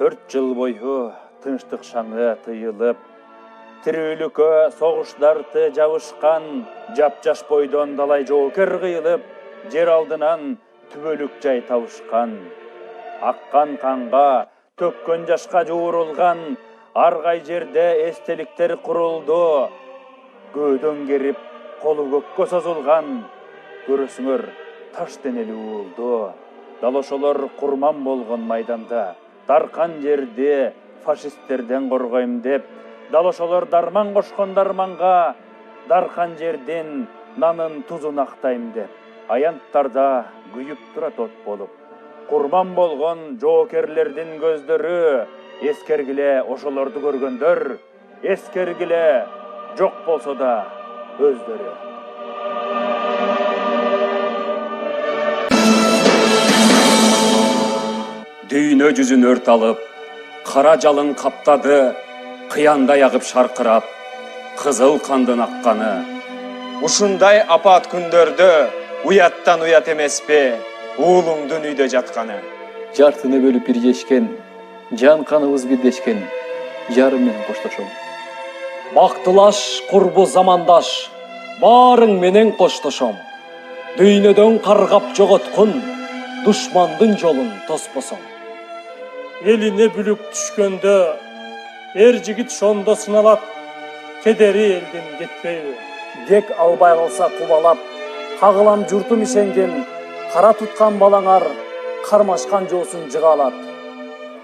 4 жыл бойы тынчтык шаңы тыйылып, тирүүлүккө согуштарды жабышкан, жап-жаш бойдон далай жоокер кыйылып, жер алдынан түбөлүк жай табышкан. Аккан канга, төккөн жашка жуурулган, аргай жерде эстеликтер курулду. Көөдөн керип, колу көккө созулган, көрөсүңөр таш денели уулду. Дал ошолор курман болгон майданда, даркан жерди фашисттерден коргойм деп, дал ошолор дарман кошкон дарманга, даркан жердин нанын тузун актайм деп, аянттарда күйүп турат от болуп. Курман болгон жоокерлердин көздөрү, эскергиле ошолорду көргөндөр, эскергиле жок болсо да өздөрү. Дүйнө жүзүн өрт алып, кара жалын каптады, кыяндай агып шаркырап, кызыл кандын акканы. Ушундай апат күндөрдө уяттан уят эмеспи уулуңдун үйдө жатканы. Жартыны бөлүп бирдешкен, жан каныбыз бирдешкен, жарым менен коштошом. Бактылаш, курбу замандаш, баарың менен коштошом. Дүйнөдөн каргап жоготкун, душмандын жолун тоспосом. Элине бүлүк түшкөндө, эр жигит шондо сыналат, кедери элдин кетпейби. Дек албай калса кубалап, кагылам журтум ишенген, кара туткан балаңар, кармашкан жоосун жыгалат.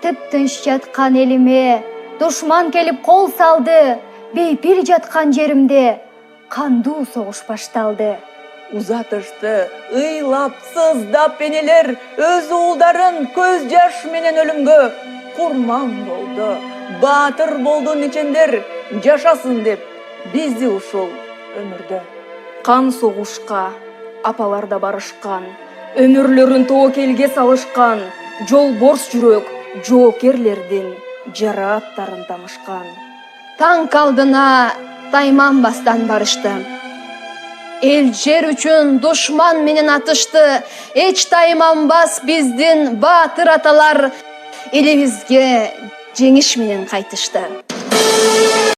Тып-тынч жаткан элиме, душман келип кол салды, бейпир жаткан жеримде кандуу согуш башталды. Узатышты, ыйлап, сыздап энелер өз уулдарын көз жаш менен өлүмгө курман болду. Баатыр болду нечендер жашасын деп бизди ушул өмүрдө. Кан согушка апалар да барышкан, өмүрлөрүн тоокелге салышкан, жолборс жүрөк жоокерлердин жара аттарын тамышкан. Танк алдына тайманбастан барышты. Эл жер үчүн душман менен атышты. Эч тайманбас биздин баатыр аталар элибизге жеңиш менен кайтышты.